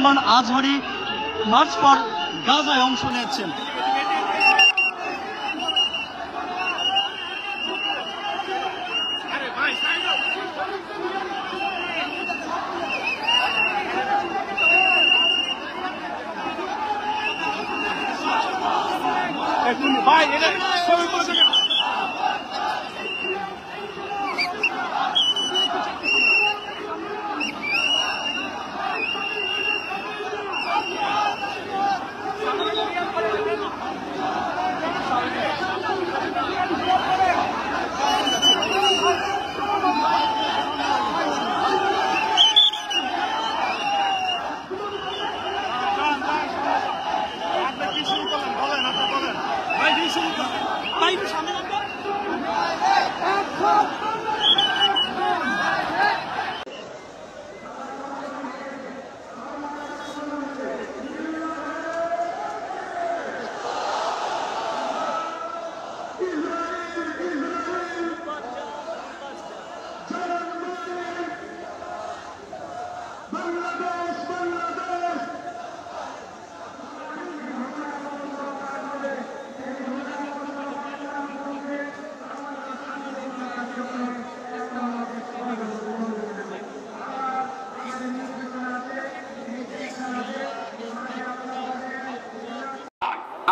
Rahman Azhari March for গাজায় অংশ নিয়েছেন।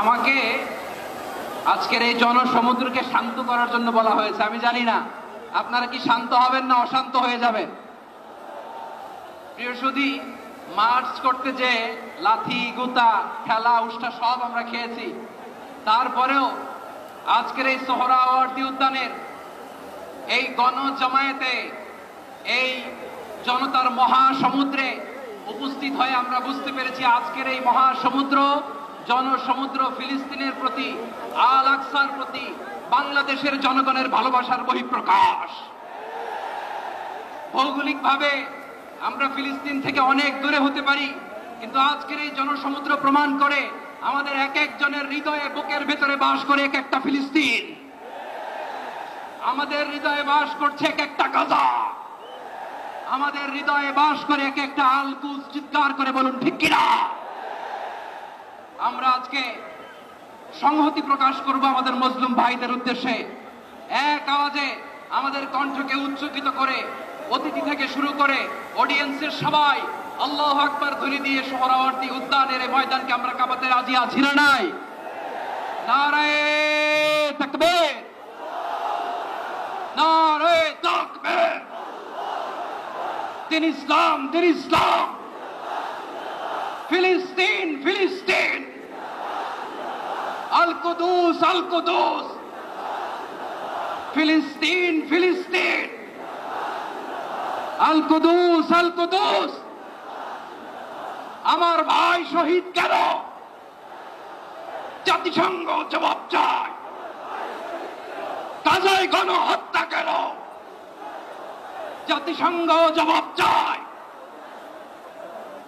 আমাকে আজকের এই জনসমুদ্রকে শান্ত করার জন্য বলা হয়েছে। আমি জানি না আপনারা কি শান্ত হবেন না অশান্ত হয়ে যাবেন। প্রিয় সুধী, মার্চ করতে যে লাথি গুতা ঠেলা উষ্টা সব আমরা খেয়েছি, তারপরেও আজকের এই সোহরাওয়ার্দী উদ্যানের এই গণজমায়েতে এই জনতার মহাসমুদ্রে উপস্থিত হয়ে আমরা বুঝতে পেরেছি আজকের এই মহাসমুদ্র জনসমুদ্র ফিলিস্তিনের প্রতি, আল আকসার প্রতি বাংলাদেশের জনগণের ভালোবাসার বহিঃপ্রকাশ। ভৌগোলিকভাবে আমরা ফিলিস্তিন থেকে অনেক দূরে হতে পারি, কিন্তু আজকের এই জনসমুদ্র প্রমাণ করে আমাদের এক একজনের হৃদয়ে বুকের ভেতরে বাস করে এক একটা ফিলিস্তিন। আমাদের হৃদয়ে বাস করছে এক একটা গাজা, আমাদের হৃদয়ে বাস করে এক একটা আল কুদস। চিৎকার করে বলুন ঠিক কিনা। আমরা আজকে সংহতি প্রকাশ করব আমাদের মুসলিম ভাইদের উদ্দেশ্যে। এক আওয়াজে আমাদের কণ্ঠকে উচ্চকিত করে অতিথি থেকে শুরু করে অডিয়েন্সের সবাই আল্লাহু আকবার ধ্বনি দিয়ে সোহরাওয়ার্দী উদ্যানের এই ময়দানকে আমরা কাঁপাতে রাজি আছি না নাই? নারায়ে তাকবীর, নারায়ে তাকবীর। দিন ইসলাম, দিন ইসলাম। ফিলিস্তিন, ফিলিস্তিন। আল কুদুস, আল কুদুস। ফিলিস্তিন, ফিলিস্তিন। আল কুদুস, আল কুদুস। আমার ভাই শহীদ কেন? জাতিসংঘ জবাব চায়। গাজায় গণহত্যা কেন? জাতিসংঘ জবাব চায়।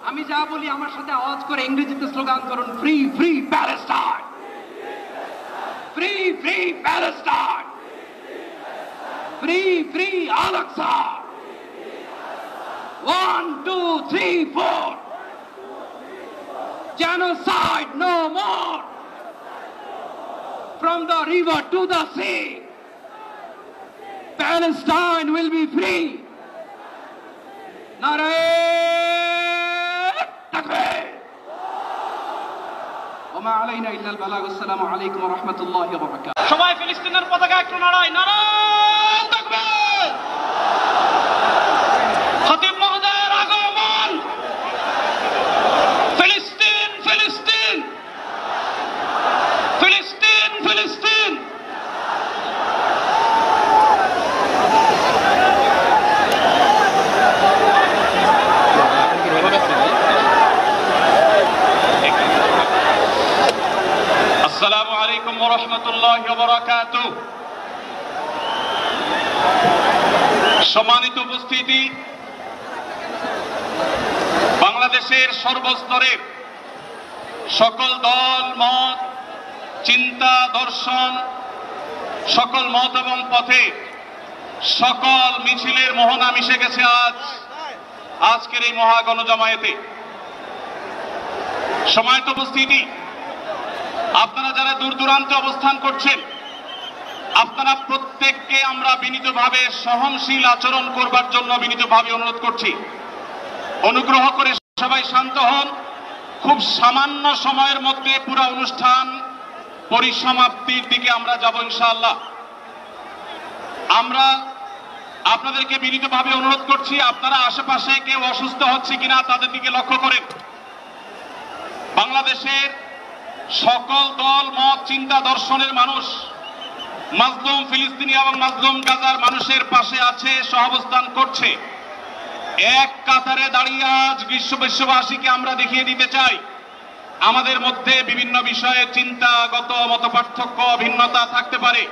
আমি যা বলি আমার সাথে আওয়াজ করে ইংরেজিতে স্লোগান করুন, free free Palestine, free free Palestine, free free Al Aqsa. 1 2 3 4 genocide no more. From the river to the sea, Palestine will be free. Naraye takbir. وما علينا إلا البلاغ. السلام عليكم ورحمة الله وبركاته. সবাই ফিলিস্তিনের পতাকা একটু নাড়ায়। নারায়ে তাকবীর। খতিব মহোদয়ের আগমন। ফিলিস্তিন, ফিলিস্তিন, ফিলিস্তিন, ফিলিস্তিন। আসসালামু আলাইকুম ওয়া রাহমাতুল্লাহি ওয়া বারাকাতুহু। সম্মানিত উপস্থিতি, বাংলাদেশের সর্বস্তরের সকল দল মত, চিন্তা দর্শন, সকল মত এবং পথে সকল মিছিলের মোহনা মিশে গেছে আজকের এই মহাগণজমায়েতে। সময়ত উপস্থিতি, আপনারা যারা দূর দূরান্তে অবস্থান করছেন, আপনারা প্রত্যেককে আমরা বিনীতভাবে সহনশীল আচরণ করবার জন্য বিনীতভাবে অনুরোধ করছি। অনুগ্রহ করে সবাই শান্ত হন। খুব সামান্য সময়ের মধ্যে পুরো অনুষ্ঠান পরিসমাপ্তির দিকে আমরা যাব ইনশাআল্লাহ। আমরা আপনাদেরকে বিনীতভাবে অনুরোধ করছি, আপনারা আশেপাশে কেউ অসুস্থ হচ্ছে কিনা তাদের দিকে লক্ষ্য করেন। বাংলাদেশের সকল দল, মত, চিন্তা, দর্শনের মানুষ মাজলুম ফিলিস্তিনি এবং মাজলুম গাজার মানুষের পাশে আছে, সহাবস্থান করছে। এক কাতারে দাঁড়িয়ে আজ বিশ্ববাসীকে আমরা দেখিয়ে দিতে চাই, আমাদের মধ্যে বিভিন্ন বিষয়ে চিন্তাগত মতপার্থক্য, ভিন্নতা থাকতে পারে,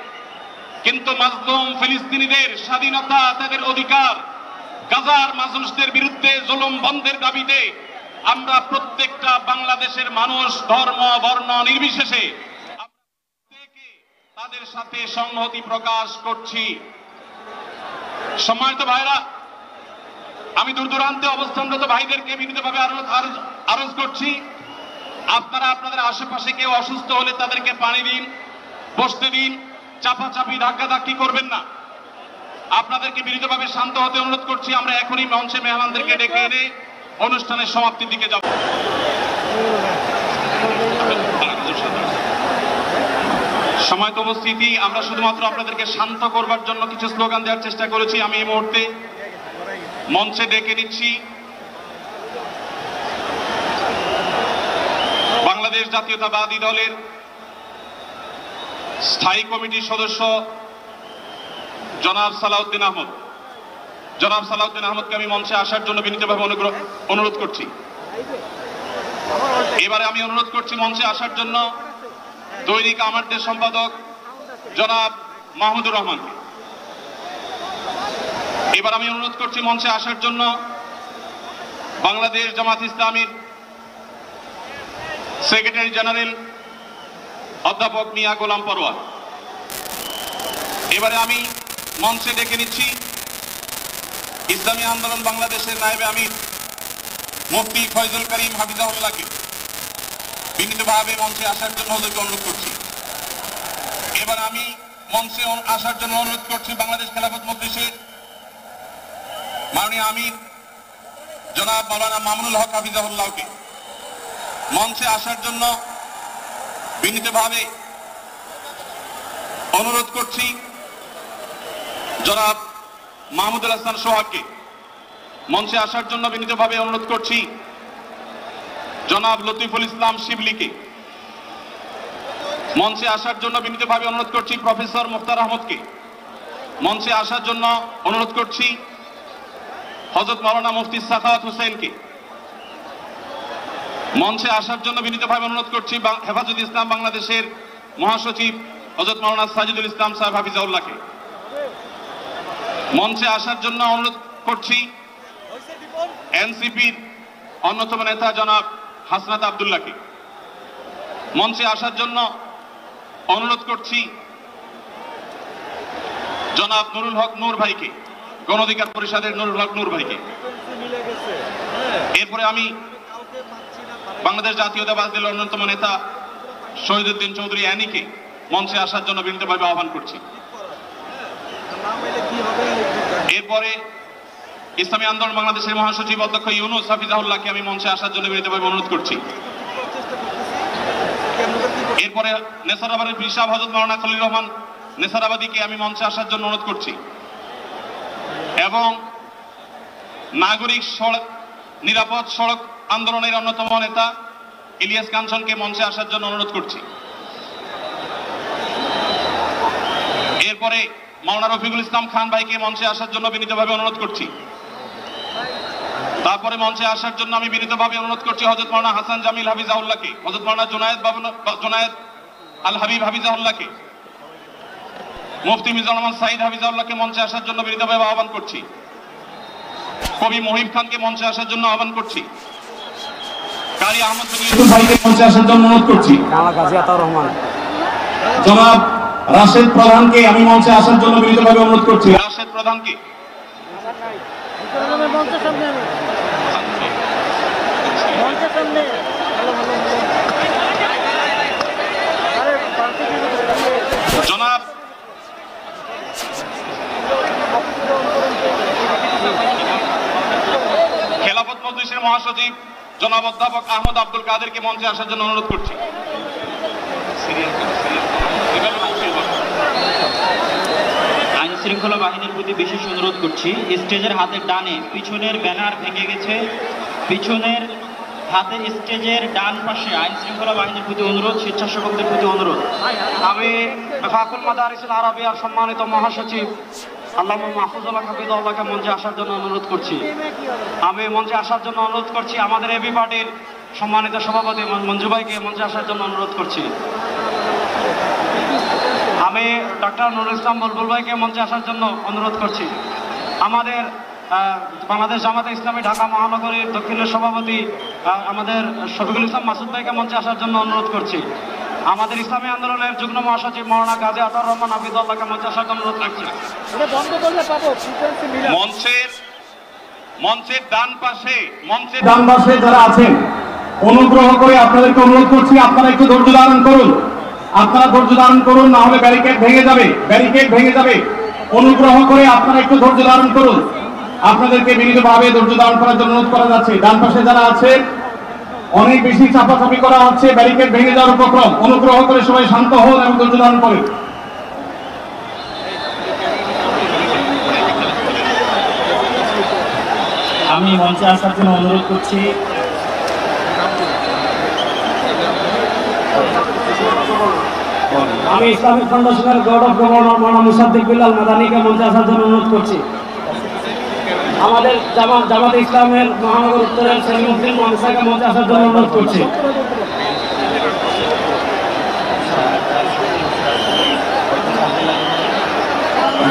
কিন্তু মাজলুম ফিলিস্তিনিদের স্বাধীনতা, তাদের অধিকার, গাজার মানুষদের বিরুদ্ধে জুলুম বন্ধের দাবিতে আমরা প্রত্যেকটা বাংলাদেশের মানুষ ধর্ম বর্ণ নির্বিশেষে তাদের সাথে সংহতি প্রকাশ করছি। সম্মানিত ভাইরা, আমি দূর দূরান্তে অবস্থানরত ভাইদেরকে বিনীতভাবে আরজ করছি, আপনারা আপনাদের আশেপাশে কেউ অসুস্থ হলে তাদেরকে পানি দিন, বসতে দিন, চাপাচাপি ধাক্কাধাক্কি করবেন না। আপনাদেরকে বিনীতভাবে শান্ত হতে অনুরোধ করছি। আমরা এখনই মঞ্চে মেহমানদেরকে ডেকে এনে অনুষ্ঠানের সমাপ্তির দিকে যাব। সময়ত উপস্থিতি, আমরা শুধুমাত্র আপনাদেরকে শান্ত করবার জন্য কিছু স্লোগান দেওয়ার চেষ্টা করেছি। আমি এই মুহূর্তে মঞ্চে ডেকে নিচ্ছি বাংলাদেশ জাতীয়তাবাদী দলের স্থায়ী কমিটির সদস্য জনাব সালাউদ্দিন আহমদ। জনাব সালাউদ্দিন আহমদকে আমি মঞ্চে আসার জন্য বিনীতভাবে অনুরোধ করছি। এবারে আমি অনুরোধ করছি মঞ্চে আসার জন্য দৈনিক আমাদের সম্পাদক জনাব মাহমুদুর রহমানকে। এবার আমি অনুরোধ করছি মঞ্চে আসার জন্য বাংলাদেশ জামাত ইসলামীর সেক্রেটারি জেনারেল অধ্যাপক মিয়া গোলাম পরোয়ার। এবারে আমি মঞ্চে ডেকে নিচ্ছি ইসলামী আন্দোলন বাংলাদেশের নায়েবে আমির মুফতি ফয়জুল করিম হাফিজাহুল্লাহকে বিনীতভাবে মঞ্চে আসার জন্য ওদেরকে অনুরোধ করছি। এবার আমি মঞ্চে আসার জন্য অনুরোধ করছি বাংলাদেশ খেলাফত মজলিসের মাননীয় আমির জনাব মাওলানা মামুনুল হক হাফিজাহুল্লাহকে মঞ্চে আসার জন্য বিনীতভাবে অনুরোধ করছি জনাব মাহমুদুল হাসান সোহাগকে মঞ্চে আসার জন্য বিনীতভাবে অনুরোধ করছি জনাব লতিফুল ইসলাম শিবলিকে মঞ্চে আসার জন্য বিনীতভাবে অনুরোধ করছি প্রফেসর মুখতার আহমদকে মঞ্চে আসার জন্য অনুরোধ করছি হযরত মাওলানা মুফতি সাখাওয়াত হোসেনকে মঞ্চে আসার জন্য বিনীতভাবে অনুরোধ করছি হেফাজত ইসলাম বাংলাদেশের মহাসচিব হযরত মাওলানা সাজিদুল ইসলাম সাহেব হাফিজাউল্লাহকে মঞ্চে আসার জন্য অনুরোধ করছি এনসিপির অন্যতম নেতা জনাব হাসনাত আব্দুল্লাহকে মঞ্চে আসার জন্য অনুরোধ করছি জনাব নুরুল হক নূর ভাইকে, গণ অধিকার পরিষদের নুরুল হক নূর ভাইকে। এরপরে আমি বাংলাদেশ জাতীয়তাবাদী দলের অন্যতম নেতা শহীদুদ্দিন চৌধুরী অ্যানিকে মঞ্চে আসার জন্য বিনীতভাবে আহ্বান করছি। এরপরে ইসলামী আন্দোলন বাংলাদেশের মহাসচিব অধ্যক্ষ ইউনুস হাফিজাহুল্লাহকে আমি মঞ্চে আসার জন্য বিনীতভাবে অনুরোধ করছি। এরপরে নেসারাবাদের পীর সাহেব হযরত মাওলানা খলিল রহমান নেসারাবাদীকে আমি মঞ্চে আসার জন্য অনুরোধ করছি এবং নাগরিক নিরাপদ সড়ক আন্দোলনের অন্যতম নেতা ইলিয়াস কাঞ্চনকে মঞ্চে আসার জন্য অনুরোধ করছি। এরপরে মাওলানা রফিকুল ইসলাম খান ভাইকে মঞ্চে আসার জন্য বিনীতভাবে অনুরোধ করছি। তারপরে মঞ্চে আসার জন্য আমি বিনীতভাবে অনুরোধ করছি হযরত মাওলানা হাসান জামিল হাফিজাহুল্লাহকে, হযরত মাওলানা জুনায়েদ আল হাবিব হাফিজাহুল্লাহকে, মুফতি মিজানুর রহমান সাঈদ হাফিজাহুল্লাহকে মঞ্চে আসার জন্য বিনীতভাবে আহ্বান করছি। কবি মহিব খানকে মঞ্চে আসার জন্য আহ্বান করছি। কারি আহমদ ভাইকে মঞ্চে আসার জন্য অনুরোধ করছি। জনাব রাশেদ প্রধানকে আমি মঞ্চে আসার জন্য বিনীতভাবে অনুরোধ করছি। রাশেদ প্রধানকে সচিব জনাব অধ্যাপক আহমদ আব্দুল কাদেরকে মঞ্চে আসার জন্য অনুরোধ করছি। আইন শৃঙ্খলা বাহিনীর প্রতি বিশেষ অনুরোধ করছি, স্টেজের হাতের ডানে পিছনের ব্যানার ভেঙে গেছে, পিছনের হাতের স্টেজের ডান পাশে আইন শৃঙ্খলা বাহিনীর প্রতি অনুরোধ, স্বেচ্ছাসেবকদের প্রতি অনুরোধ। আমি ফাকুল মাদারিসুল আরাবিয়ার সম্মানিত মহাসচিব আল্লামা মাহফুজুল্লাহ হাফিজুল্লাহকে মঞ্চে আসার জন্য অনুরোধ করছি। আমি মঞ্চে আসার জন্য অনুরোধ করছি আমাদের এবি পার্টির সম্মানিত সভাপতি মঞ্জু ভাইকে মঞ্চে আসার জন্য অনুরোধ করছি। আমি ডক্টর নুরুল ইসলাম বুলবুল ভাইকে মঞ্চে আসার জন্য অনুরোধ করছি। আমাদের বাংলাদেশ জামাতে ইসলামী ঢাকা মহানগরীর দক্ষিণের সভাপতি আমাদের শফিকুল ইসলাম মাসুদ ভাইকে মঞ্চে আসার জন্য অনুরোধ করছি। আমাদের ইসলামী আন্দোলনের যুগ্ম মহাসচিব মৌলানা গাজী আতাউর রহমান হাফিজুল্লাহকে মঞ্চে আসার জন্য অনুরোধ করছি। মঞ্চের ডান পাশে যারা আছেন অনুগ্রহ করে আপনাদেরকে অনুরোধ করছি, আপনারা একটু ধৈর্য ধারণ করুন, আপনারা ধৈর্য ধারণ করুন, না হলে ব্যারিকেড ভেঙে যাবে। অনুগ্রহ করে আপনারা একটু ধৈর্য ধারণ করুন, আপনাদেরকে বিনীতভাবে ধৈর্য ধারণ করার জন্য অনুরোধ করা যাচ্ছে। ডান পাশে যারা আছে অনেক বেশি চাপাচাপি করা হচ্ছে, ব্যারিকেড ভেঙে যাওয়ার উপক্রম। অনুগ্রহ করে সবাই শান্ত হন এবং ধৈর্য ধারণ করুন। আমি মঞ্চে আসার জন্য অনুরোধ করছি আমি ইসলামিক ফাউন্ডেশনের বোর্ড অফ গভর্নর মাওলানা মুসাদ্দিক বিল্লাল মাদানীকে মঞ্চে আসার জন্য অনুরোধ করছি। আমাদের জামাতে ইসলামের মহানগর উত্তরের সেলিমউদ্দিন মানসাকে মঞ্চে আসার জন্য অনুরোধ করছি।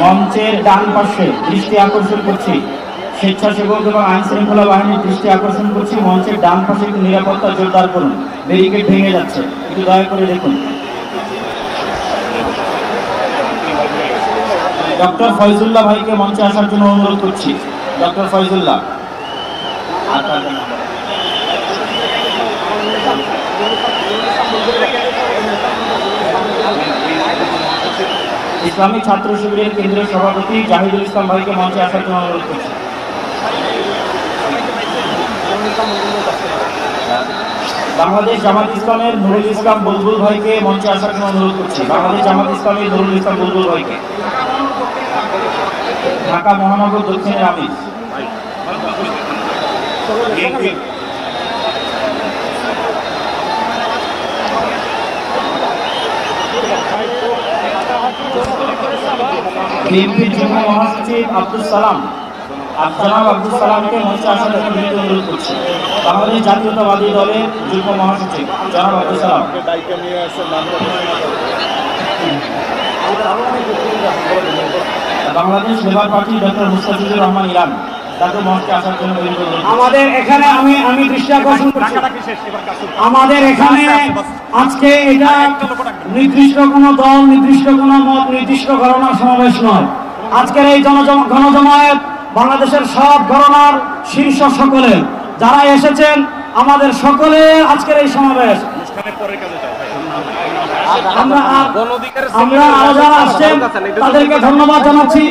মঞ্চের ডান পাশে দৃষ্টি আকর্ষণ করছি, স্বেচ্ছাসেবক এবং আইন শৃঙ্খলা বাহিনীর দৃষ্টি আকর্ষণ করছি, মঞ্চের ডান পাশে একটু নিরাপত্তা জোরদার করুন, ব্যারিকেড ভেঙে যাচ্ছে, একটু দয়া করে দেখুন। ডক্টর ফয়জুল্লাহ ভাইকে মঞ্চে আসার জন্য অনুরোধ করছি। ডক্টর ফয়জুল্লাহ। ইসলামিক ছাত্র শিবিরের কেন্দ্রীয় সভাপতি জাহিদুল ইসলাম ভাইকে মঞ্চে আসার জন্য অনুরোধ করছি। বাংলাদেশ জামাত ইসলামের নুরুল ইসলাম বুলবুল ভাইকে মঞ্চে আসার জন্য অনুরোধ করছি। বাংলাদেশ জামাত ইসলামের নুরুল ইসলাম বুলবুল ভাইকে। ঢাকা মহানগর দক্ষিণের আমির বিএনপির যুগ্ম মহাসচিব আব্দুল সালাম আব্দুল মঞ্চে আসার জন্য অনুরোধ করছি। বাংলাদেশ জাতীয়তাবাদী দলের যুগ্ম মহাসচিব জনাব Abdul Salam. Bangladesh labour party doctor Mustafizur Rahman Iran তাকে মঞ্চে আসার জন্য আমাদের এখানে আমি দৃষ্টি আকর্ষণ করছি, আমাদের এখানে আজকে এটা নির্দিষ্ট কোনো দল, নির্দিষ্ট কোনো মত, নির্দিষ্ট ঘটনার সমাবেশ নয়। আজকের এই গণজমায়েত বাংলাদেশের সব ঘটনার শীর্ষ সকলে যারা এসেছেন, আমাদের সকলে আজকের এই সমাবেশ। আমরা আরো যারা আসছেন তাদেরকে ধন্যবাদ জানাচ্ছি,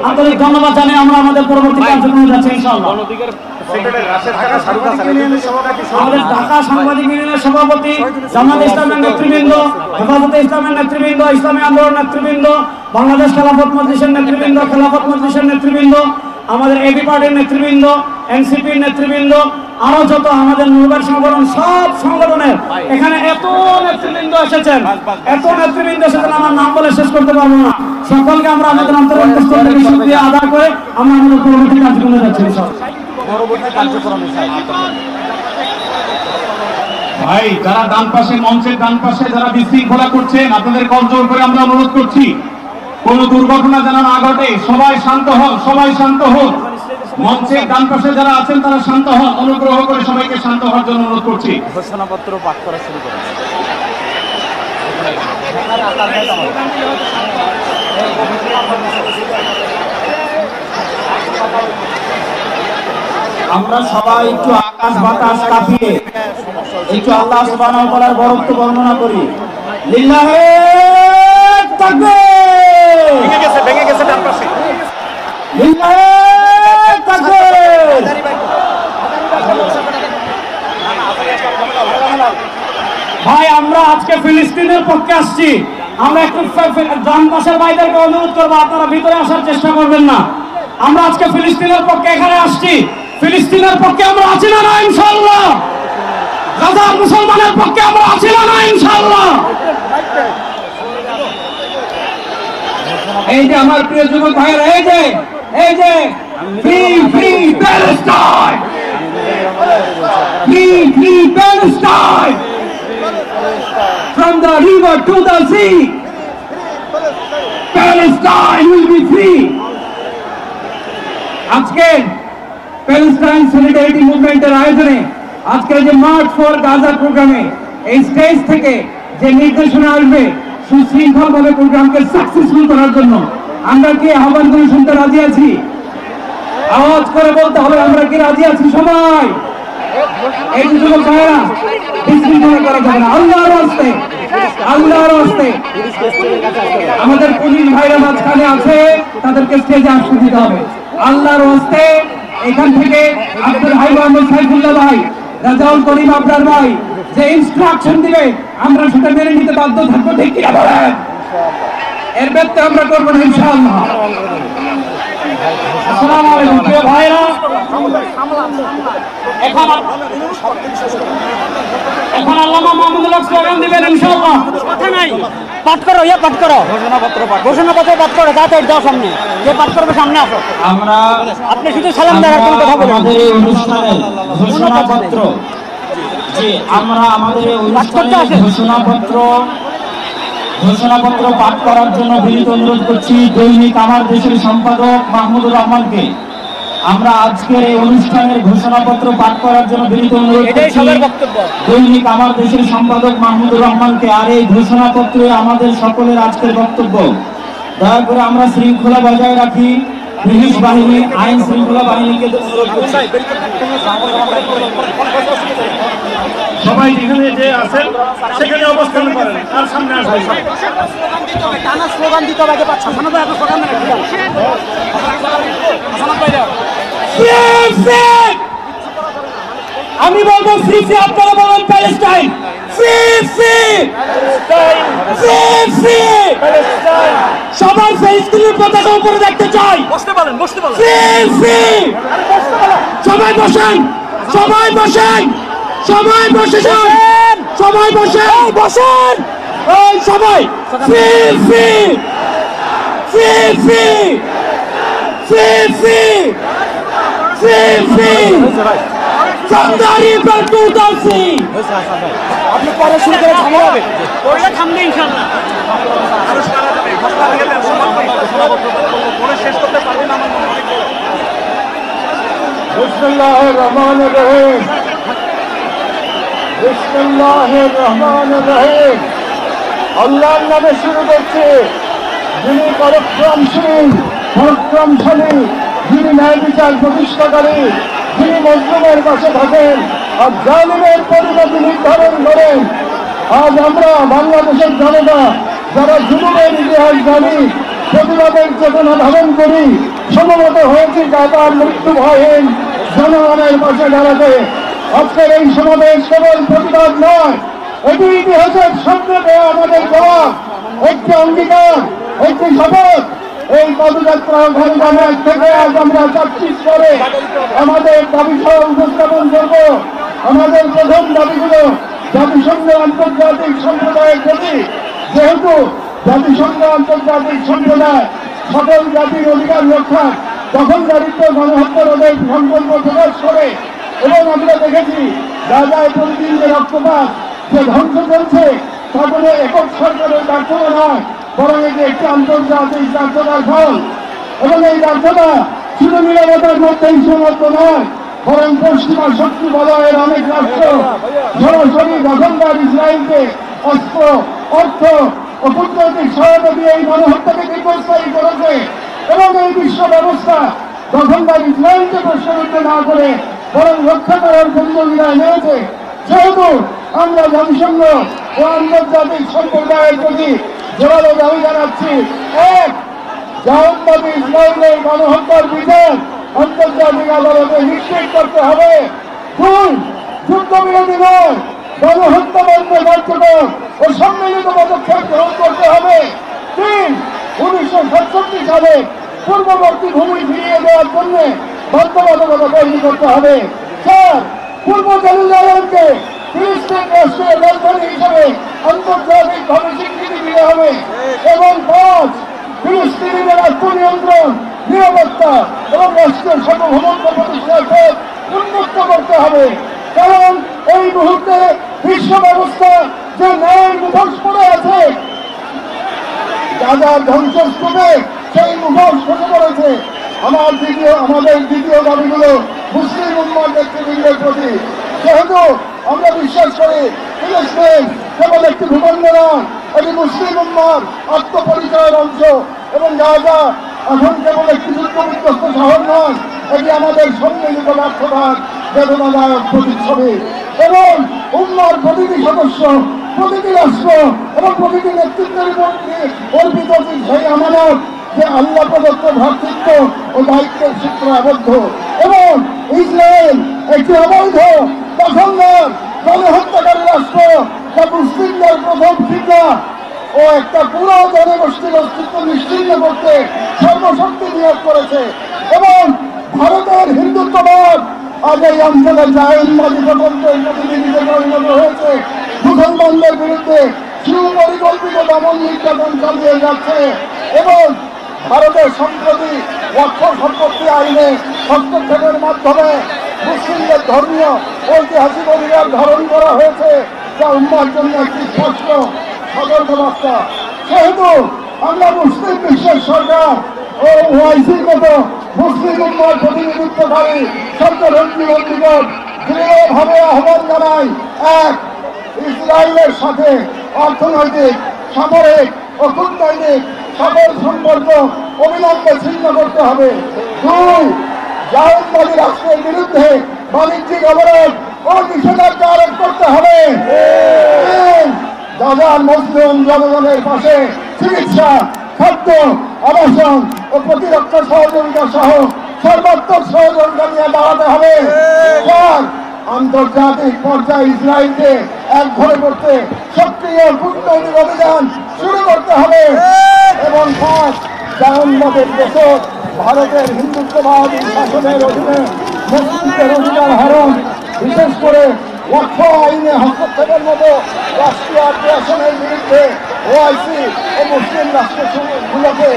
আন্তরিক ধন্যবাদ জানিয়ে আমরা আমাদের পরবর্তী কার্যক্রমে যাচ্ছি ইনশাআল্লাহ। আমাদের ঢাকা সাংবাদিক ইউনিয়নের সভাপতি, জামাত ইসলামের নেতৃবৃন্দ, হেফাজতে ইসলামের নেতৃবৃন্দ, ইসলামী আন্দোলন নেতৃবৃন্দ, বাংলাদেশ খেলাফত মজলিসের নেতৃবৃন্দ, খেলাফত মজলিসের নেতৃবৃন্দ, আমাদের এবি পার্টির নেতৃবৃন্দ, এনসিপির নেতৃবৃন্দ, আরো যত আমাদের নূরবাগ সংগঠন, সব সংগঠনের এখানে এত নেতৃবৃন্দ এসেছেন, আমার নাম বলে শেষ করতে পারবো না। সকলকে আমরা আমাদের অন্তর্গত স্তর থেকে শুকরিয়া আদায় করে আমরা আমাদের পরবর্তী কার্যক্রমে যাচ্ছি। ভাই, যারা ডান পাশে, মঞ্চের ডান পাশে যারা বিশৃঙ্খলা করছেন, আপনাদের কলজোর করে আমরা অনুরোধ করছি কোন দুর্ঘটনা যেন না ঘটে। সবাই শান্ত হন, সবাই শান্ত হন। মঞ্চের ডান পাশে যারা আছেন তারা শান্ত হন, অনুগ্রহ করে সবাইকে শান্ত হওয়ার জন্য অনুরোধ করছি। ঘোষণাপত্র পাঠ করা শুরু করুন। আমরা সবাই একটু আকাশ বাতাস কাঁপিয়ে একটু আল্লাহ সুবহানাহু ওয়া তাআলার বরত্ব বর্ণনা করি। লিল্লাহে তাকবীর। ভেঙে গেছে ডান পাশে। লিল্লাহে তাকবীর। ভাই আমরা আজকে ফিলিস্তিনের পক্ষে আসছি। আমরা একটু ডান পাশের ভাইদেরকে অনুরোধ করবো আপনারা ভিতরে আসার চেষ্টা করবেন না। আমরা আজকে ফিলিস্তিনের পক্ষে এখানে আসছি। ফিলিস্তিনের পক্ষে আমরা আছি না না ইনশাআল্লাহ? গাজার মুসলমানের পক্ষে আমরা আছি না না ইনশাআল্লাহ? এই যে আমার প্রিয় যুবক ভাইয়েরা, এই যে free free Palestine, free free Palestine, from the river to the sea, Palestine will be free. আজকে প্যালেস্টাইন সলিডারিটি মুভমেন্টের আয়োজনে আজকে যে মার্চ ফর গাজা প্রোগ্রামে এই স্টেজ থেকে যে নির্দেশনা আসবে সুশৃঙ্খলভাবে প্রোগ্রামকে সাকসেসফুল করার জন্য, আমরা কি আহ্বান করে শুনতে রাজি আছি? আওয়াজ করে বলতে হবে আমরা কি রাজি আছি সবাই? এই যুবক ভাইয়েরা বিশৃঙ্খলা করা যাবে না, আল্লাহর রাস্তে, আল্লাহর রাস্তে। আমাদের পুলিশ ভাইরা মাঝখানে আছে, তাদেরকে স্টেজে আসতে দিতে হবে আল্লাহর রাস্তে। এখান থেকে আব্দুল হাই মোহাম্মদ সাইফুল্লাহ ভাই, রাজাউল করিম আবরার ভাই যে ইনস্ট্রাকশন দিবে আমরা সেটা মেনে নিতে বাধ্য থাকবো, ঠিক কিনা বলেন? এর ব্যত্যে আমরা করবো না ইনশাআল্লাহ। আসসালামু আলাইকুম প্রিয় ভাইরা, এখন আল্লামা মাহমুদুল হক স্লোগান দিবেন ইনশাআল্লাহ। কথা নাই, পাঠ করো, পাঠ করো, ঘোষণাপত্র পাঠ করো, তাড়াতাড়ি যাও সামনে, যে পাঠ করবে সামনে আসো। আমরা আপনি শুধু সালাম দেওয়ার কোনো কথা বলুন। আমাদের এই অনুষ্ঠানের ঘোষণাপত্র, যে আমরা আমাদের এই অনুষ্ঠানের ঘোষণাপত্র পাঠ করার জন্য বিনীত অনুরোধ করছি দৈনিক আমার দেশের সম্পাদক মাহমুদুর রহমানকে। আমরা আজকের এই অনুষ্ঠানের ঘোষণাপত্র পাঠ করার জন্য বিনীত অনুরোধ করছি দৈনিক আমার দেশের সম্পাদক মাহমুদুর রহমানকে। আর এই ঘোষণাপত্রে আমাদের সকলের আজকের বক্তব্য, দয়া করে আমরা শৃঙ্খলা বজায় রাখি। পুলিশ বাহিনী, আইন শৃঙ্খলা বাহিনীকে অনুরোধ করছি সবাই যেখানে যে আছেন সেখানে অবস্থান করেন, আর সামনে আসবেন। টানা স্লোগান দিতে হবে, পাচ্ছেন না তো এত স্লোগান দেন। আমি বলবো ফ্রি ফ্রি, আপনারা বলেন Palestine free free, free free. সবার ফিলিস্তিনের পতাকা উপরে দেখতে চাই। বসতে বলেন, বসতে বলেন। ফ্রি ফ্রি, সবাই বসেন, সবাই বসেন, সবাই বসে যান, সবাই বসেন, বসেন, ওই সবাই free free, free free, free free, free free, from the river to the sea. আপনি পরে শুরু করে থামা হবে, পরে থামবে ইনশাআল্লাহ। শেষ করতে পারবেন আমার মনে হয়। বিসমিল্লাহির রহমানির রহিম, বিসমিল্লাহির রহমানির রহিম। আল্লাহর নামে শুরু করছি, যিনি পরাক্রমশীল, পরাক্রমশালী, যিনি ন্যায় বিচার প্রতিষ্ঠাকারী, যিনি মজলুমের পাশে থাকেন আর জালিমের পরিণতি নির্ধারণ করেন। আজ আমরা বাংলাদেশের জনতা যারা যুবকের ইতিহাস জানি, প্রতিবাদের চেতনা ধারণ করি, সমবেত হয়েছি গাজার মৃত্যু ভয়হীন জনগণের পাশে দাঁড়াতে। আজকের এই সমাবেশ কেবল প্রতিবাদ নয়, এটি ইতিহাসের সামনে দেওয়া আমাদের দেওয়া একটি অঙ্গীকার, একটি শপথ। এই পদযাত্রা ঘনঘাট থেকে আজ আমরা 25 করে আমাদের দাবি সহ উপস্থাপন করব। আমাদের প্রথম দাবিগুলো জাতিসংঘ আন্তর্জাতিক সম্প্রদায়ের প্রতি, যেহেতু জাতিসংঘ আন্তর্জাতিক সম্প্রদায় সকল জাতির অধিকার রক্ষা, দখলদারিত্ব, গণহত্যা রোধের সংকল্প প্রকাশ করে। এবং আমরা দেখেছি গাজায় প্রতিদিন যে রক্তপাত, যে ধ্বংস চলছে, তা কোনো একক সরকারের ব্যর্থতা নয়, বরং এটি একটি আন্তর্জাতিক ব্যর্থতার ফল। এবং এই ব্যর্থতা শুধু নিরাপত্তার মধ্যেই সীমাবদ্ধ নয়, বরং পশ্চিমা শক্তি বলয়ের অনেক রাষ্ট্র সরাসরি দখলদার ইসরায়েলকে অস্ত্র, অর্থ ও কূটনৈতিক সহায়তা দিয়ে এই গণহত্যাকে দীর্ঘস্থায়ী করেছে। এবং এই বিশ্ব ব্যবস্থা দখলদার ইসরায়েলকে প্রশ্নবিদ্ধ না করে বরং রক্ষা করার প্রতিযোগিতায় নেমেছে। যেহেতু আমরা জাতিসংঘ ও আন্তর্জাতিক সম্প্রদায়ের প্রতি জোরালো দাবি জানাচ্ছি, এক, জাহান্নামী ইসরায়েলের গণহত্যার বিচার আন্তর্জাতিক আদালতে নিশ্চিত করতে হবে। দুই, যুদ্ধবিরতি নয় গণহত্যা বন্ধে কার্যকর ও সম্মিলিত পদক্ষেপ গ্রহণ করতে হবে। 3. 1967 সালে পূর্ববর্তী ভূমি ফিরিয়ে দেওয়ার জন্য বাধ্যবাধকতা তৈরি করতে হবে। 4. পূর্ব জেরুজালেমকে ফিলিস্তিন রাষ্ট্রের রাজধানী হিসেবে আন্তর্জাতিকভাবে স্বীকৃতি দিতে হবে। এবং 5. ফিলিস্তিনিদের আত্মনিয়ন্ত্রণ, নিরাপত্তা এবং রাষ্ট্রের সার্বভৌমত্ব প্রতিষ্ঠার পথ উন্মুক্ত করতে হবে। কারণ এই মুহূর্তে বিশ্ব ব্যবস্থা যে ন্যায় মুখোশ পড়ে আছে, গাজার ধ্বংসস্তূপে সেই মুখোশ খসে পড়েছে। আমাদের দ্বিতীয় দাবিগুলো মুসলিম উম্মার নেতৃবৃন্দের প্রতি। যেহেতু আমরা বিশ্বাস করি ফিলিস্তিন কেবল একটি ভূখণ্ড নয়, এটি মুসলিম উম্মার আত্মপরিচয়ের অংশ, এবং গাজা এখন কেবল একটি যুদ্ধবিধ্বস্ত শহর নয়, এটি আমাদের সম্মিলিত ব্যর্থতার বেদনাদায়ক প্রতিচ্ছবি। এবং উম্মার প্রতিটি সদস্য, প্রতিটি রাষ্ট্র এবং প্রতিটি নেতৃত্বের অর্পিত সেই আমানত যে আল্লাহ প্রদত্ত ভ্রাতৃত্ব ও দায়িত্বের সূত্রে আবদ্ধ। এবং ইসরায়েল একটি অবৈধ দখলদার গণহত্যাকারী রাষ্ট্র, যা মুসলিমদের প্রথম ঠিকা ও একটা পুরো জনগোষ্ঠীর অস্তিত্ব নিশ্চিন্ন করতে সর্বশক্তি নিয়োগ করেছে। এবং ভারতের হিন্দুত্ববাদ আজ এই অঞ্চলের জায়নবাদী প্রকল্পের প্রতিনিধিতে পরিণত হয়েছে। মুসলমানদের বিরুদ্ধে সুপরিকল্পিত দমন নির্যাতন চালিয়ে যাচ্ছে। এবং ভারতের সম্প্রতি ওয়াকফ সম্পত্তি আইনে হস্তক্ষেপের মাধ্যমে মুসলিমদের ধর্মীয় ঐতিহাসিক অধিকার ধারণ করা হয়েছে, যা উম্মার জন্য একটি স্পষ্ট সতর্কবার্তা। সেহেতু আমরা মুসলিম বিশ্বের সরকার ও ওআইসির মতো মুসলিম উম্মার প্রতিনিধিত্বকারী সরকারের নিকট দৃঢ়ভাবে আহ্বান জানাই। 1. ইসরায়েলের সাথে অর্থনৈতিক, সামরিক ও কূটনৈতিক সকল সম্পর্ক অবিলম্বে ছিন্ন করতে হবে। 2. জায়নবাদী রাষ্ট্রের বিরুদ্ধে বাণিজ্যিক অবরোধ ও নিষেধাজ্ঞা আরোপ করতে হবে। 3. গাজার মুসলিম জনগণের পাশে চিকিৎসা, খাদ্য, আবাসন ও প্রতিরক্ষা সহযোগিতা সহ সর্বাত্মক সহযোগিতা নিয়ে দাঁড়াতে হবে। 4. আন্তর্জাতিক পর্যায়ে ইসরায়েলকে এক ঘরে করতে সক্রিয় কূটনৈতিক অভিযান শুরু করতে হবে। এবং 5. জায়নবাদের দেশে ভারতের হিন্দুত্ববাদী শাসনের অধীনে মুসলিমদের অধিকার হরণ, বিশেষ করে ওয়াকফ আইনে হস্তক্ষেপের মতো রাষ্ট্রীয় আগ্রাসনের বিরুদ্ধে ওআইসি ও মুসলিম রাষ্ট্রগুলোকে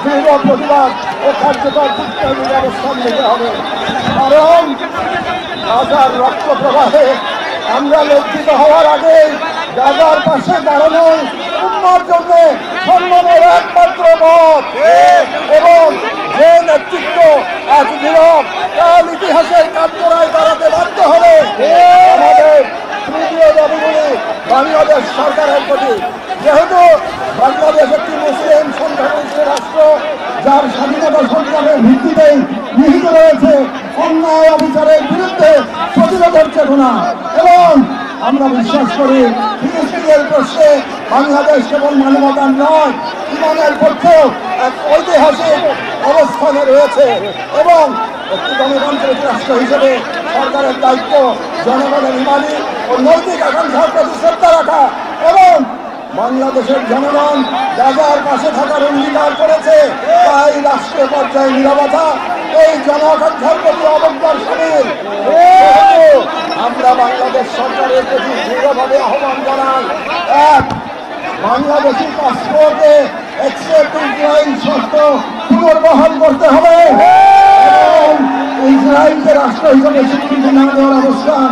দৃঢ় প্রতিবাদ ও কার্যকর কূটনৈতিক অবস্থান নিতে হবে। কারণ গাজার রক্ত প্রবাহে আমরা লজ্জিত হওয়ার আগে গাজার পাশে দাঁড়ানো উম্মার জন্য সম্মানের একমাত্র পথ। এবং যে নেতৃত্ব আজ নীরব, কাল ইতিহাসের কাঠগড়ায় দাঁড়াতে বাধ্য হবে। আমাদের তৃতীয় দাবিগুলি বাংলাদেশ সরকারের প্রতি। যেহেতু বাংলাদেশ একটি মুসলিম সংখ্যাগরিষ্ঠ রাষ্ট্র, যার স্বাধীনতা সংগ্রামের ভিত্তিতেই নিহিত রয়েছে অন্যায় অবিচারের বিরুদ্ধে প্রতিরোধের চেতনা। এবং আমরা বিশ্বাস করি ফিলিস্তিনের প্রশ্নে বাংলাদেশ কেবল মানবতার নয়, ইমানের পক্ষেও এক ঐতিহাসিক অবস্থানে রয়েছে। এবং একটি গণতান্ত্রিক রাষ্ট্র হিসেবে সরকারের দায়িত্ব জনগণের ইমানি ও নৈতিক আকাঙ্ক্ষার প্রতি শ্রদ্ধা রাখা। এবং বাংলাদেশের জনগণ গাজার পাশে থাকার অঙ্গীকার করেছে, তাই রাষ্ট্রীয় পর্যায়ে নিরাপত্তা এই জন আকাঙ্ক্ষার প্রতি অবজ্ঞার সামিল। আমরা বাংলাদেশ সরকারের প্রতি দৃঢ়ভাবে আহ্বান জানাই। 1. বাংলাদেশি পাসপোর্টে এক্সেপ্টিভ আইন শর্ত পুনর্বহাল করতে হবে এবং ইসরায়েলকে রাষ্ট্র হিসেবে স্বীকৃতি না দেওয়ার অবস্থান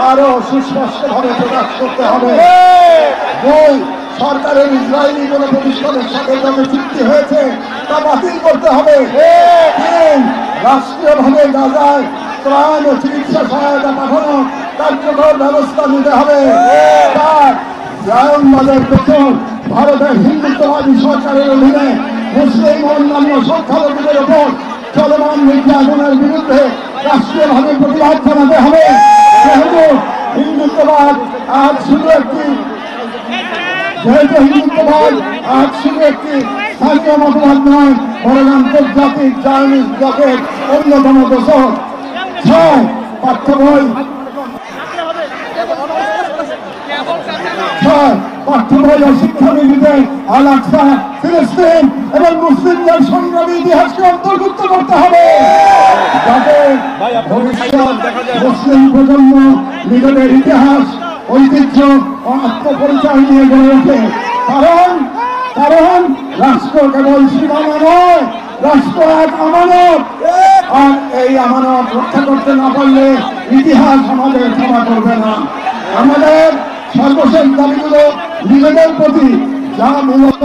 আরো সুস্পষ্টভাবে প্রকাশ করতে হবে। 2. সরকারের ইসরায়েলি কোন প্রতিষ্ঠানের সাথে যত চুক্তি হয়েছে তা বাতিল করতে হবে। 3. রাষ্ট্রীয়ভাবে গাজায় ত্রাণ ও চিকিৎসা সহায়তা পাঠানো কার্যকর ব্যবস্থা নিতে হবে। 4. জায়নবাদের পেছন ভারতের হিন্দুত্ববাদী সরকারের অধীনে মুসলিম ও অন্যান্য সংখ্যালঘুদের ওপর চলমান নির্যাতনের বিরুদ্ধে রাষ্ট্রীয়ভাবে প্রতিবাদ জানাতে হবে। যেহেতু হিন্দুত্ববাদ আজ শুধু একটি স্থানীয় মতবাদ নয়, বরং আন্তর্জাতিক জায়নিস্ট ব্লকের অন্যতম দোষক। 6. পাঠ্য বই পাঠ্য বই ও শিক্ষানীতিতে আল আকসা, ফিলিস্তিন এবং মুসলিমদের সংগ্রামী ইতিহাসকে অন্তর্ভুক্ত করতে হবে, যাতে ভবিষ্যৎ মুসলিম প্রজন্ম নিজেদের ইতিহাস, ঐতিহ্য ও আত্মপরিচয় নিয়ে গড়ে ওঠে। কারণ রাষ্ট্র কেবল সীমানা নয়, রাষ্ট্র এক আমানত, আর এই আমানত রক্ষা করতে না পারলে ইতিহাস আমাদের ক্ষমা করবে না। আমাদের সর্বশেষ দাবিগুলো নিজেদের প্রতি, যা মূলত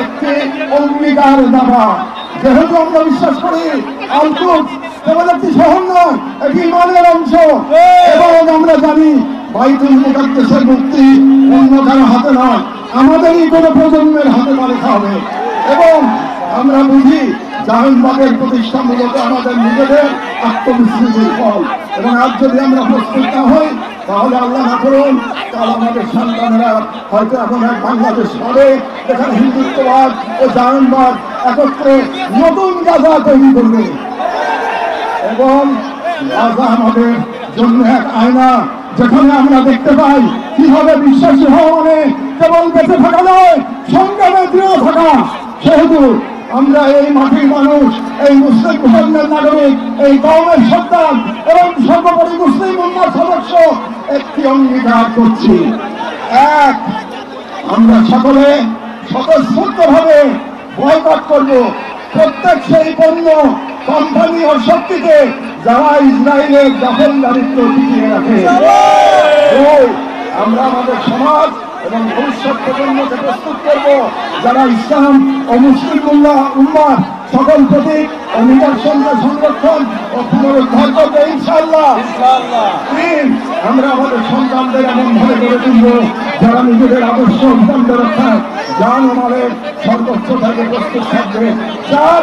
একটি অঙ্গীকার দাবা। যেহেতু আমরা বিশ্বাস করি আল-কুদস কেবল একটি শহর নয়, এটি ইমানের অংশ, এবং আমরা জানি বাইতুল মুকাদ্দাসের মুক্তি অন্য কারো হাতে নয়, আমাদেরই কোনো প্রজন্মের হাতে লেখা হবে। এবং আমরা বুঝি জাহানবাগের প্রতিষ্ঠা মূলত আমাদের নিজেদের আত্মবিস্মৃতির ফল, এবং আজ যদি আমরা প্রস্তুত না হই তাহলে আল্লাহ না করুন কাল আমাদের সন্তানেরা হয়তো এমন এক বাংলাদেশ হবে যেখানে হিন্দুত্ববাদ ও জাহানবাদ একত্রে নতুন গাজা তৈরি করবে। এবং গাজা আমাদের জন্য এক আয়না, যেখানে আমরা দেখতে পাই কিভাবে বিশ্বাসী হওয়া মানে কেবল বেঁচে থাকা নয়, সংগ্রামে দৃঢ় থাকা। সেহেতু আমরা এই মাটির মানুষ, এই মুসলিম মুসলমান নাগরিক, এই কওমের সন্তান এবং সর্বোপরি মুসলিম উম্মার সদস্য একটি অঙ্গীকার করছি। এক, আমরা সকলে স্বতঃস্ফূর্তভাবে বয়কট করব প্রত্যেক সেই পণ্য, কোম্পানি ও শক্তিকে যারা ইসরায়েলের দখলদারিত্ব টিকিয়ে রাখে। আমরা আমাদের সমাজ এবং ভবিষ্যৎ প্রজন্মকে প্রস্তুত করব যারা ইসলাম ও মুসলিম উম্মার সকল প্রতীক ও নিদর্শনকে সংরক্ষণ ও পুনরুদ্ধার করবে ইনশাআল্লাহ। তিন, আমরা আমাদের সন্তানদের এমন ভাবে গড়ে তুলব যারা নিজেদের আদর্শ অভিযান রক্ষায় জান ও মালের সর্বোচ্চ থেকে প্রস্তুত থাকবে। চার,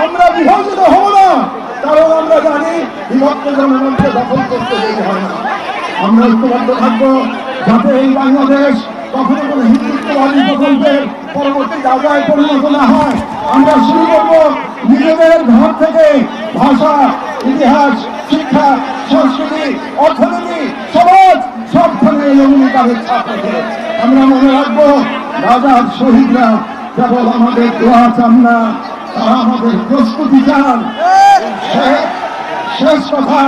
আমরা বিভাজিত হব না, কারণ আমরা জানি বিভক্ত জনগণকে দখল করতে দেরি হয় না। আমরা ঐক্যবদ্ধ থাকবো যাতে এই বাংলাদেশ কখনো কোনো হিন্দুত্ববাদী প্রকল্পের পরবর্তী জায়গায় পরিণত না হয়। আমরা শুরু করবো নিজেদের ঘর থেকে, ভাষা, ইতিহাস, শিক্ষা, সংস্কৃতি, অর্থনীতি, সমাজ সবখানে এই অঙ্গীকারের ছাপ রেখে আমরা মনে রাখবো রাজার শহীদরা কেবল আমাদের দোয়া চান না, তারা আমাদের প্রস্তুতি চান। শেষ কথা,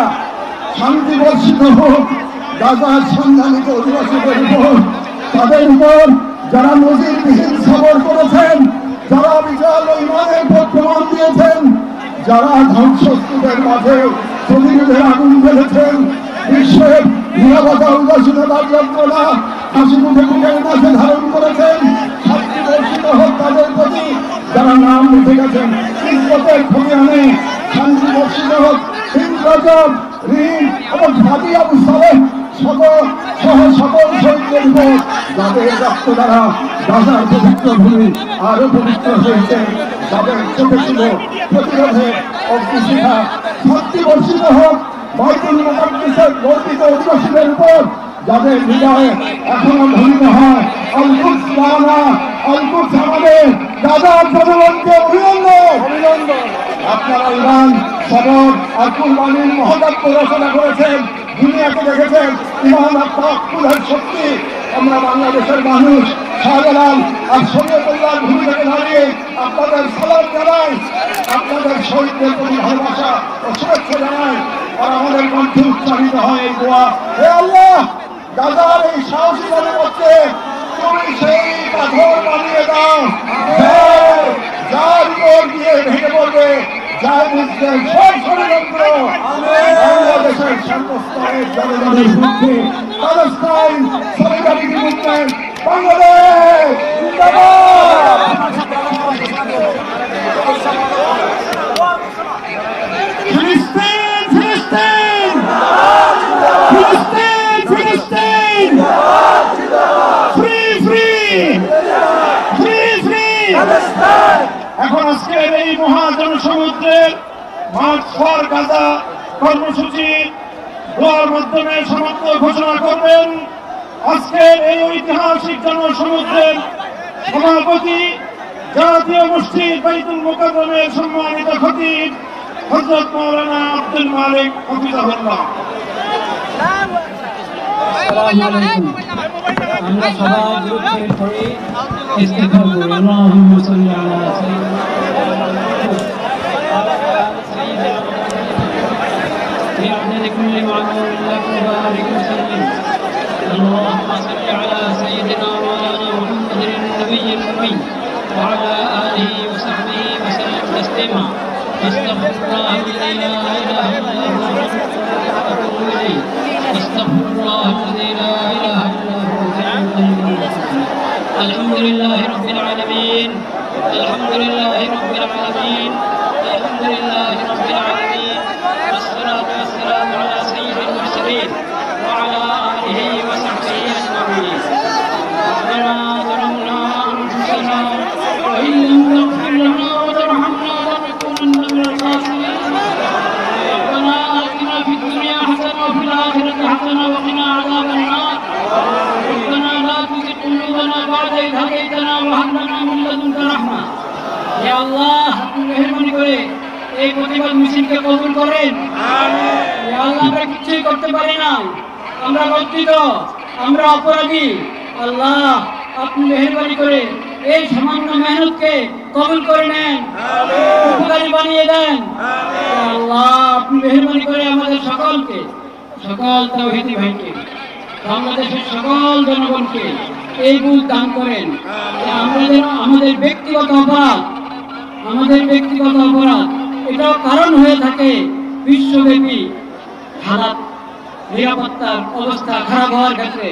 শান্তি বর্ষিত হোক গাজার সংগ্রামিত অধিবাসীদের উপর, তাদের উপর যারা নজিরবিহীন সবর করেছেন, যারা বিশাল ইমানের পর প্রমাণ দিয়েছেন, যারা ধ্বংসস্তূপের মাঝে প্রতিরোধের আগুন ফেলেছেন, বিশ্বের নিরাপত্তা উদাসীনতার যন্ত্রণা হাসি মুখে মুখের মাঝে ধারণ করেছেন। শান্তি বর্ষিত হোক তাদের প্রতি যারা নাম লিখে গেছেন ইজ্জতের খতিয়ানে। শান্তি বর্ষিত হোক ইন্দ্রজব, রিম এবং হাদি আবু সালেহ সহ সকল শহীদদের উপর যাদের রক্ত দ্বারা গাজার পবিত্র ভূমি আরো পবিত্র হয়েছে, যাদের চোখে ছিল প্রতিরোধে অগ্নিশিখা। শান্তি বর্ষিত হোক বাইতুল মুকাদ্দাসের গর্বিত অধিবাসীদের উপর যাদের হৃদয়ে এখনো ধন্য হয় আল-কুদস মাওলানা, আল-কুদস আমাদের। গাজার জনগণকে অভিনন্দন। আপনারা ইরান, সবর আর কুরবানির মহত্ব রচনা করেছেন, দুনিয়াকে দেখেছেন ইমান আত্মার শক্তি। আমরা বাংলাদেশের মানুষ শাহজালাল আর শরীয়তুল্লাহর ভূমি থেকে দাঁড়িয়ে আপনাদের সালাম জানাই, আপনাদের শহীদদের প্রতি ভালোবাসা ও শুভেচ্ছা জানাই। আর আমাদের কণ্ঠে উচ্চারিত হয় এই দোয়া, হে আল্লাহ, গাজার এই সাহসী জনপদকে তুমি সেই পাথর বানিয়ে দাও যার উপর দিয়ে ভেঙে পড়বে যার মধ্যে সব ষড়যন্ত্র বাংলাদেশের সর্বস্তরের জনগণের বিরুদ্ধে। প্যালেস্টাইন সলিডারিটি মুভমেন্ট বাংলাদেশ জিন্দাবাদ। ফিলিস্তিন, ফিলিস্তিন, ফিলিস্তিন, ফিলিস্তিন, ফ্রি, ফ্রি, ফ্রি, ফ্রি। এখন আজকের এই মহাজনসমুদ্রের মার্চ ফর গাজা কর্মসূচি দোয়ার মাধ্যমে সমাপ্ত ঘোষণা করবেন আজকের এই ঐতিহাসিক জনসমুদ্রের সভাপতি, জাতীয় মসজিদ বাইতুল মুকাররমের সম্মানিত খতিব হযরত মাওলানা আব্দুল মালিক হাফিজাহুল্লাহ। আমরা সবাই গ্রুপ করে ইস্তেগফার করি আল্লাহুম্মা সাল্লি আলা সাইয়্যিদিনা في عدد كل معلوم لك وبارك وسلم اللهم صل على سيدنا مولانا محمد النبي الأمي وعلى آله وصحبه وسلم تسليما استغفر الله الذي لا إله إلا هو وأتوب إليه استغفر الله الذي لا إله إلا هو الحمد لله رب العالمين الحمد لله رب العالمين الحمد لله رب العالمين والصلاة والسلام على سيد المرسلين وعلى آله وصحبه أجمعين ربنا ظلمنا أنفسنا وإن لم تغفر لنا وترحمنا لنكونن من الخاسرين ربنا آتنا في الدنيا حسنة وفي الآخرة حسنة وقنا عذاب النار ربنا لا تزغ قلوبنا بعد إذ هديتنا وهب لنا من لدنك رحمة يا الله আপনি মেহেরবানি করে এই প্রতিবাদ মিছিলকে কবুল করেন আমিন ইয়া আল্লাহ আমরা কিছুই করতে পারি না আমরা লজ্জিত আমরা অপরাধী আল্লাহ আপনি মেহেরবানি করে এই সামান্য মেহনতকে কবুল করে নেন আমিন উপকারী বানিয়ে দেন আমিন ইয়া আল্লাহ আপনি মেহেরবানি করে আমাদের সকলকে সকল তাওহীদি ভাইকে বাংলাদেশের সকল জনগণকে এই বুঝ দান করেন আমরা যেন আমাদের ব্যক্তিগত অপরাধ এটাও কারণ হয়ে থাকে বিশ্বব্যাপী হালাত নিরাপত্তার অবস্থা খারাপ হওয়ার ক্ষেত্রে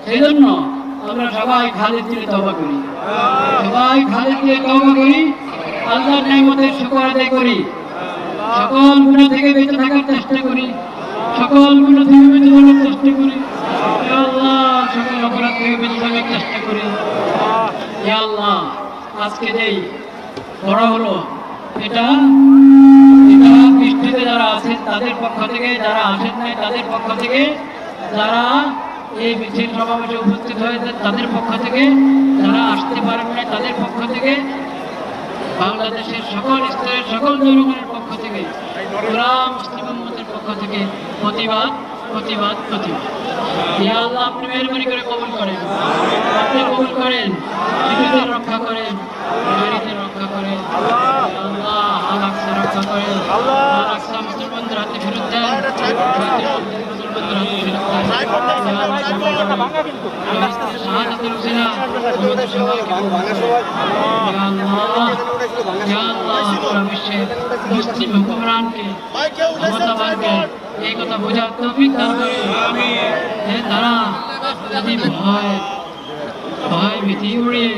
সেই জন্য আমরা সবাই খালেদ দিলে তওবা করি আল্লাহর নিয়ামতের শুকর আদায় করি সকল গুনাহ থেকে বেঁচে থাকার চেষ্টা করি সকল গুনাহ থেকে বেঁচে থাকার চেষ্টা করি ইয়া আল্লাহ সকল অপরাধ থেকে বেঁচে থাকার চেষ্টা করি ইয়া আল্লাহ আজকে যেই বড় হলো এটা বৃষ্টিতে যারা আছেন তাদের পক্ষ থেকে যারা আসেন নাই তাদের পক্ষ থেকে যারা এই মিছিল সমাবেশে উপস্থিত হয়েছে তাদের পক্ষ থেকে যারা আসতে পারেন নাই তাদের পক্ষ থেকে বাংলাদেশের সকল স্তরের সকল জনগণের পক্ষ থেকে পুরা মুসলিম উম্মতের পক্ষ থেকে প্রতিবাদ ইয়া আল্লাহ আপনি মেহেরবানি করে কবুল করেন আপনি কবুল করেন জীবিতদের রক্ষা করেন নারীদের রক্ষা করেন আল্লাহ আল-আকসা রক্ষা করেন আল-আকসা মুসলমানদের হাতে ফেরত দেন মুসলমানদের হাতে ফেরত দেন শাহাদাতের উসিলা আমাদের সবাইকে ইয়া আল্লাহ পুরা বিশ্বের মুসলিম হুকুমরানকে ক্ষমতাবানকে এই কথা বোঝার তৌফিক দান করে আমিন তারা যদি ভয় ভীতি উড়িয়ে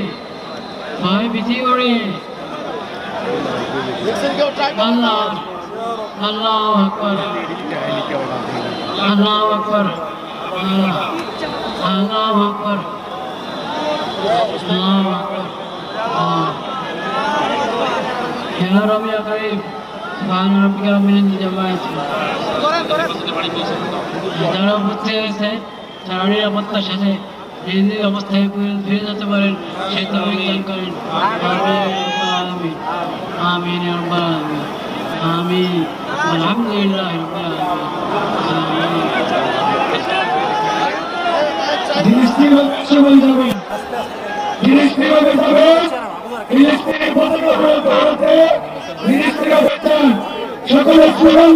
আল্লাহ আল্লাহু আকবার আল্লাহু আকবার আল্লাহু আকবার আল্লাহু আকবার ইয়া রাব্বি ইয়া কারীম সুবহান রাব্বিকা রাব্বিল ইজ্জাতি আম্মা ইয়াসিফুন যারা উপস্থিত হয়েছে তারা নিরাপত্তার সাথে নিজ অবস্থায় ফিরে যেতে পারেন সেই তৌফিক দান করেন আমিন আমিন ইয়া রাব্বাল আলামিন আমিন আলহামদুলিল্লাহ রাব্বিল আলামিন ফিলিস্তিন সবাই যাবেন ফিলিস্তিনের সকলের স্লোগান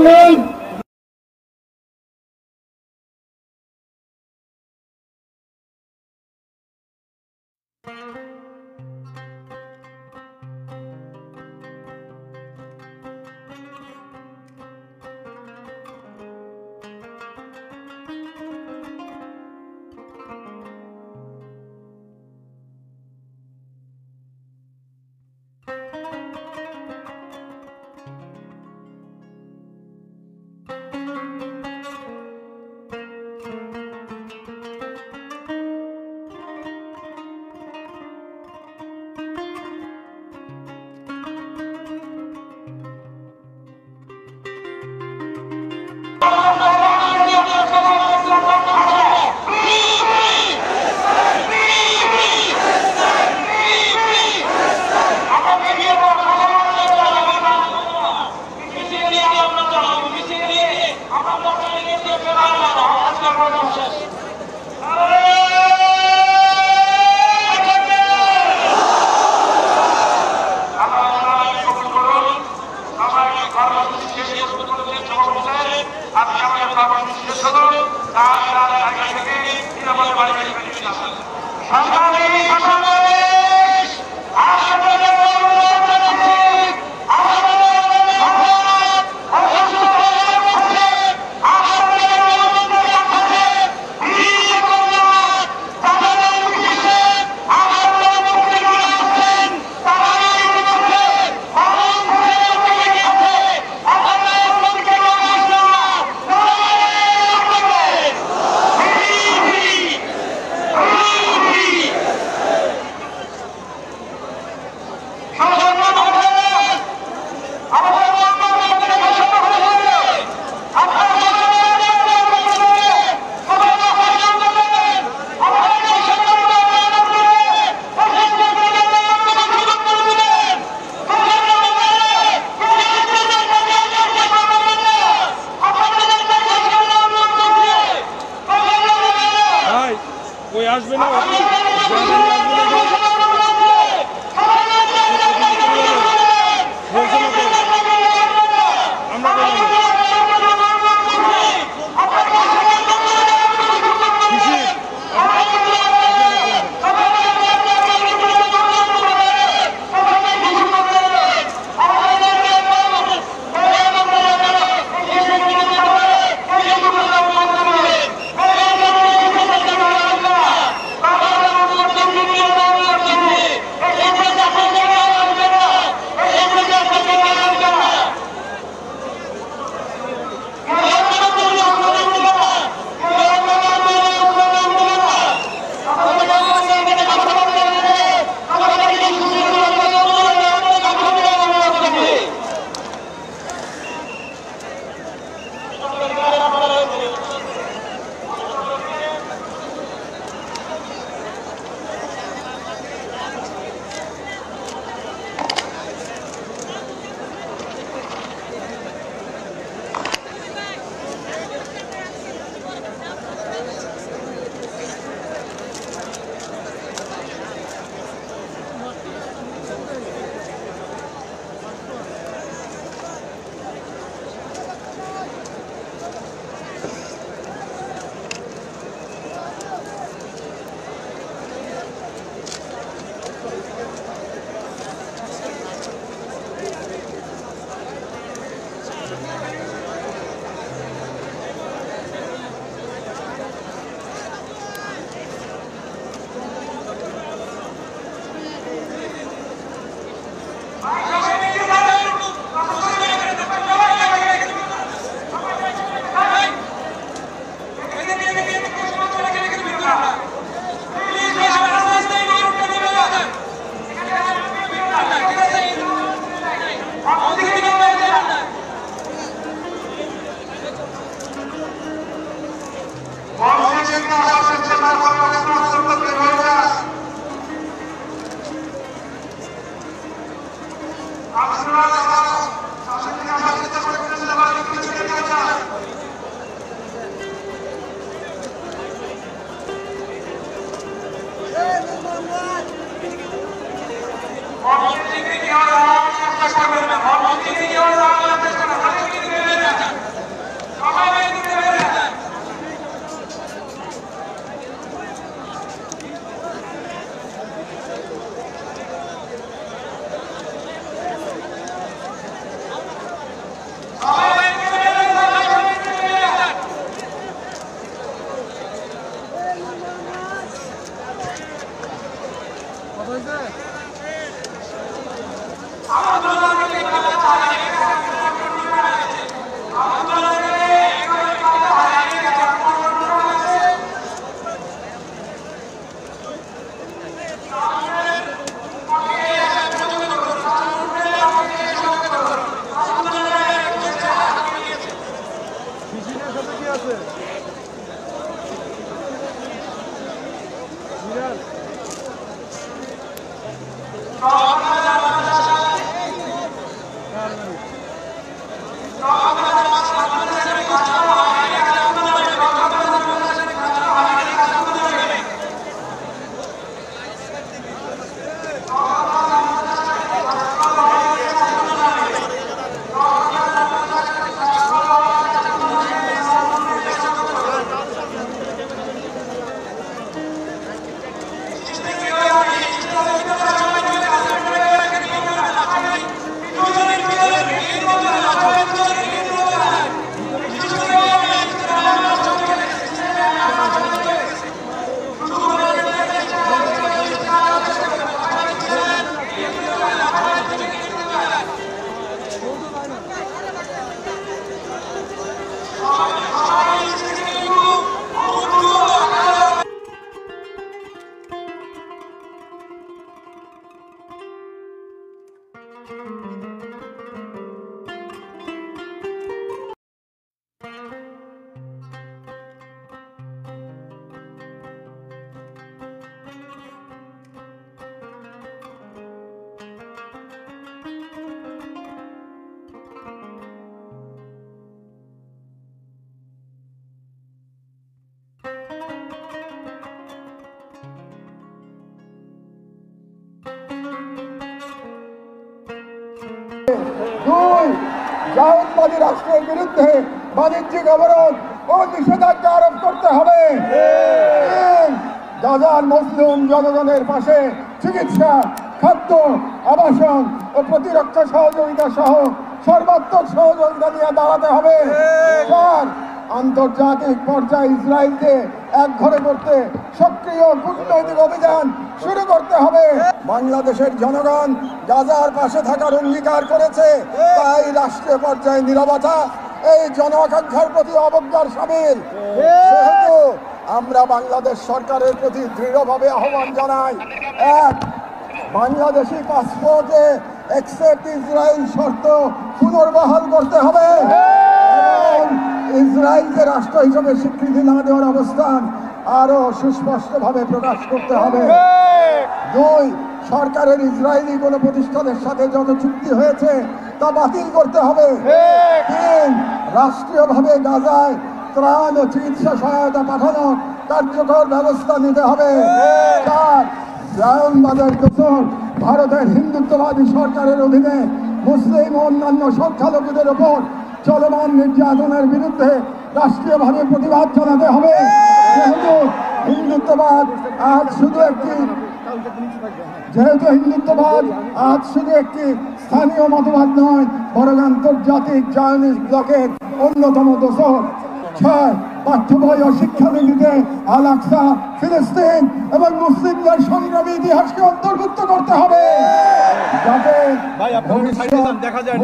দুই, জাতীয়তাবাদী রাষ্ট্রের বিরুদ্ধে বাণিজ্যিক অবরোধ ও নিষেধাজ্ঞা আরোপ করতে হবে। তিন, গাজার মুসলিম জনগণের পাশে চিকিৎসা, খাদ্য, আবাসন ও প্রতিরক্ষা সহযোগিতা সহ সর্বাত্মক সহযোগিতা নিয়ে দাঁড়াতে হবে। চার, আন্তর্জাতিক পর্যায়ে ইসরায়েলকে একঘরে করতে সক্রিয় কূটনৈতিক অভিযান শুরু করতে হবে। বাংলাদেশের জনগণ গাজার পাশে থাকার অঙ্গীকার করেছে, তাই রাষ্ট্রীয় পর্যায়ে নীরবতা এই জন আকাঙ্ক্ষার প্রতি অবজ্ঞার শামিল। সেহেতু আমরা বাংলাদেশ সরকারের প্রতি দৃঢ়ভাবে আহ্বান জানাই, এক, বাংলাদেশি পাসপোর্টে অ্যাকসেপ্ট ইসরায়েল শর্ত পুনর্বহাল করতে হবে এবং ইসরায়েলকে রাষ্ট্র হিসেবে স্বীকৃতি না দেওয়ার অবস্থান আরো সুস্পষ্টভাবে প্রকাশ করতে হবে। দুই, সরকারের ইসরায়েলি কোনো প্রতিষ্ঠানের সাথে যত চুক্তি হয়েছে তা বাতিল করতে হবে। তিন, রাষ্ট্রীয়ভাবে গাজায় ত্রাণ ও চিকিৎসা সহায়তা পাঠানোর কার্যকর ব্যবস্থা নিতে হবে। চার, জায়নবাদের দোষর ভারতের হিন্দুত্ববাদী সরকারের অধীনে মুসলিম ও অন্যান্য সংখ্যালঘুদের ওপর চলমান নির্যাতনের বিরুদ্ধে রাষ্ট্রীয়ভাবে প্রতিবাদ জানাতে হবে। যেহেতু হিন্দুত্ববাদ আজ শুধু একটি স্থানীয় মতবাদ নয়, বরং আন্তর্জাতিক জায়নিস্ট ব্লকের অন্যতম দোষর। ছয়, পাঠ্য বই ও শিক্ষানীতিতে আল আকসা, ফিলিস্তিন এবং মুসলিমদের সংগ্রামী ইতিহাসকে অন্তর্ভুক্ত করতে হবে, যাতে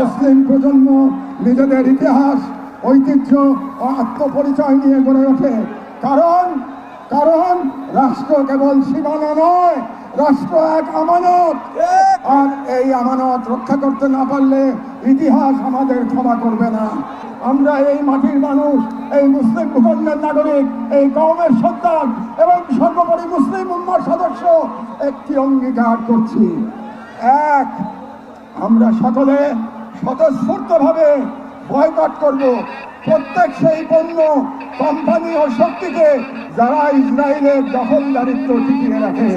মুসলিম প্রজন্ম নিজেদের ইতিহাস, ঐতিহ্য ও আত্মপরিচয় নিয়ে গড়ে ওঠে। কারণ রাষ্ট্র কেবল সীমানা নয়, রাষ্ট্র এক আমানত, আর এই আমানত রক্ষা করতে না পারলে ইতিহাস আমাদের ক্ষমা করবে না। আমরা এই মাটির মানুষ, এই মুসলিম ভূখণ্ডের নাগরিক, এই কওমের সন্তান এবং সর্বোপরি মুসলিম উম্মার সদস্য একটি অঙ্গীকার করছি। এক, আমরা সকলে স্বতঃস্ফূর্তভাবে বয়কট করব প্রত্যেক সেই পণ্য, কোম্পানি ও শক্তিকে যারা ইসরায়েলের দখলদারিত্ব টিকিয়ে রাখে।